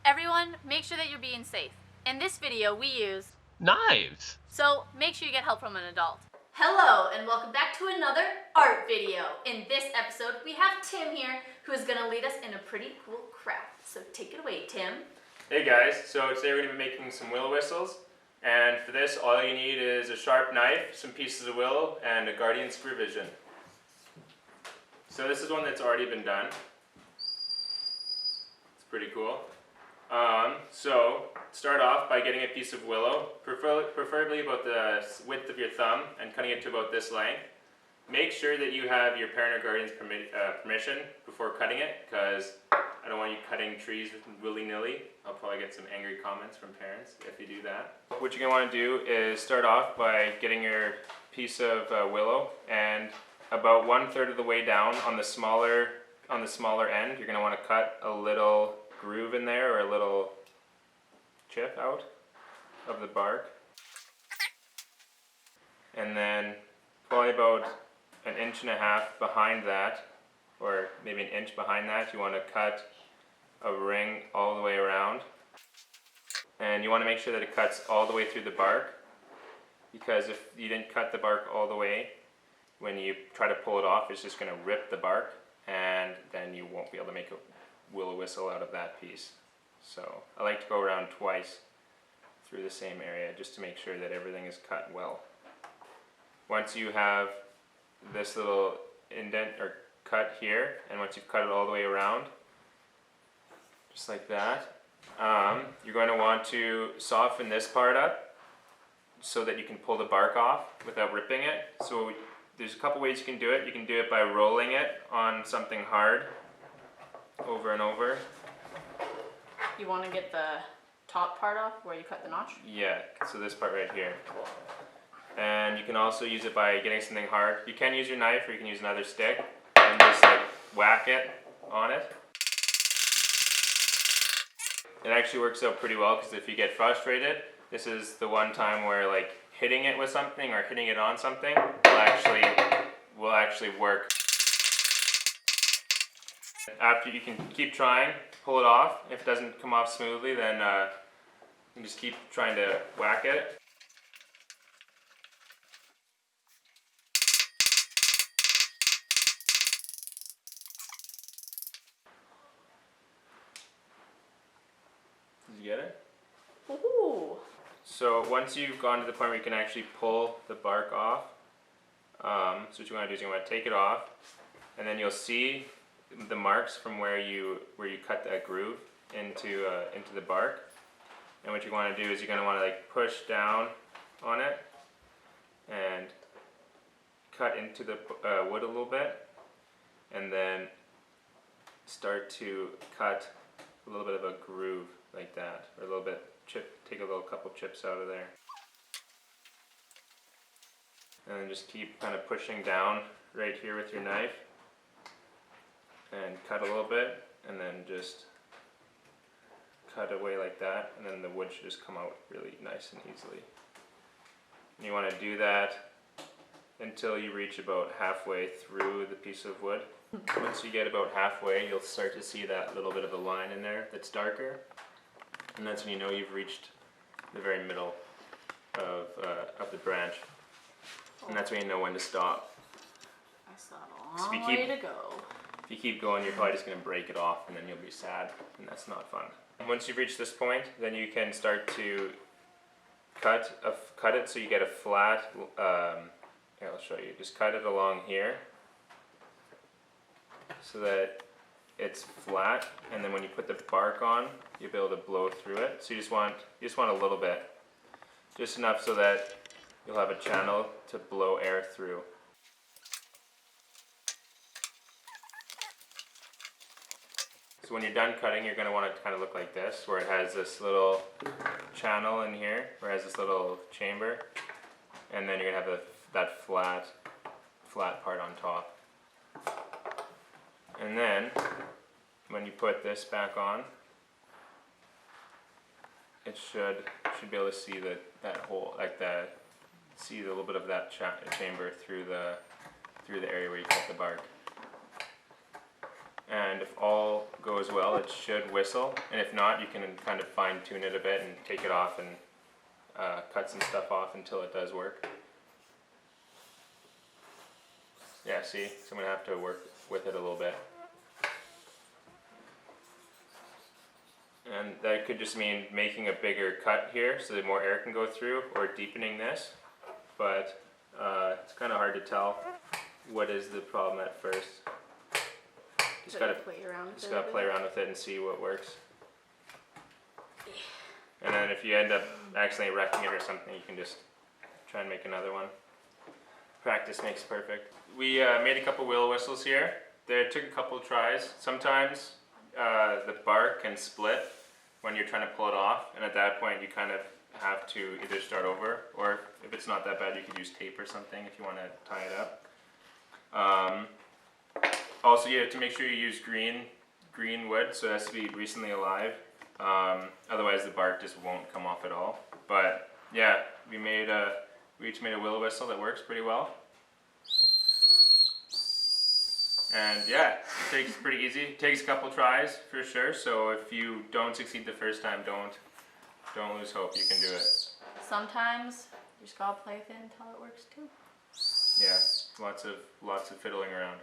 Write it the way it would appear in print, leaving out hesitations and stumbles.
Everyone, make sure that you're being safe. In this video, we use knives. So make sure you get help from an adult. Hello, and welcome back to another art video. In this episode, we have Tim here, who is going to lead us in a pretty cool craft. So take it away, Tim. Hey guys, so today we're going to be making some willow whistles. And for this, all you need is a sharp knife, some pieces of willow, and a guardian screw vision. So this is one that's already been done. It's pretty cool. So start off by getting a piece of willow, preferably about the width of your thumb, and cutting it to about this length. Make sure that you have your parent or guardian's permission before cutting it, because I don't want you cutting trees willy-nilly. I'll probably get some angry comments from parents if you do that. What you're going to want to do is start off by getting your piece of willow, and about 1/3 of the way down on the smaller end, you're going to want to cut a little groove in there, or a little chip out of the bark. And then probably about 1.5 inches behind that, or maybe 1 inch behind that, you want to cut a ring all the way around. And you want to make sure that it cuts all the way through the bark, because if you didn't cut the bark all the way, when you try to pull it off, it's just going to rip the bark, and then you won't be able to make a willow whistle out of that piece. So I like to go around twice through the same area just to make sure that everything is cut well. Once you have this little indent or cut here, and once you've cut it all the way around, just like that, you're going to want to soften this part up so that you can pull the bark off without ripping it. So there's a couple ways you can do it. You can do it by rolling it on something hard over and over. You want to get the top part off where you cut the notch? Yeah, so this part right here. And you can also use it by getting something hard. You can use your knife, or you can use another stick and just like whack it on it. It actually works out pretty well, because if you get frustrated, this is the one time where like hitting it with something or hitting it on something will actually work. After, you can keep trying, pull it off. If it doesn't come off smoothly, then you can just keep trying to whack it. Did you get it? Ooh. So once you've gone to the point where you can actually pull the bark off, so what you want to do is you want to take it off, and then you'll see the marks from where you cut that groove into the bark. And what you want to do is you're going to want to like push down on it and cut into the wood a little bit, and then start to cut a little bit of a groove like that, or a little bit take a couple chips out of there. And then just keep kind of pushing down right here with your knife, and cut a little bit, and then just cut away like that, and then the wood should just come out really nice and easily. And you want to do that until you reach about halfway through the piece of wood. Once you get about halfway, you'll start to see that little bit of a line in there that's darker, and that's when you know you've reached the very middle of the branch. And that's when you know when to stop. I still have a long way to go. If you keep going, you're probably just going to break it off, and then you'll be sad, and that's not fun. Once you've reached this point, then you can start to cut it so you get a flat, here, I'll show you. Just cut it along here so that it's flat, and then when you put the bark on, you'll be able to blow through it. So you just want a little bit, just enough so that you'll have a channel to blow air through. So when you're done cutting, you're going to want it to kind of look like this, where it has this little channel in here, where it has this little chamber, and then you're going to have that flat part on top. And then when you put this back on, it should be able to see that hole, like see a little bit of that chamber through the area where you cut the bark. And and if all goes well, it should whistle. And if not, you can kind of fine tune it a bit and take it off and cut some stuff off until it does work. Yeah, see, so I'm gonna have to work with it a little bit. And that could just mean making a bigger cut here so that more air can go through, or deepening this. But it's kind of hard to tell what is the problem at first. Just gotta play around with it and see what works. And then if you end up accidentally wrecking it or something, you can just try and make another one. Practice makes perfect. We made a couple willow whistles here. They took a couple tries. Sometimes the bark can split when you're trying to pull it off, and at that point you kind of have to either start over, or if it's not that bad, you could use tape or something if you want to tie it up. Also, you have to make sure you use green wood, so it has to be recently alive. Otherwise, the bark just won't come off at all. But yeah, we each made a willow whistle that works pretty well. And yeah, it's pretty easy. It takes a couple tries for sure. So if you don't succeed the first time, don't lose hope. You can do it. Sometimes you just gotta play with it until it works too. Yeah, lots of fiddling around.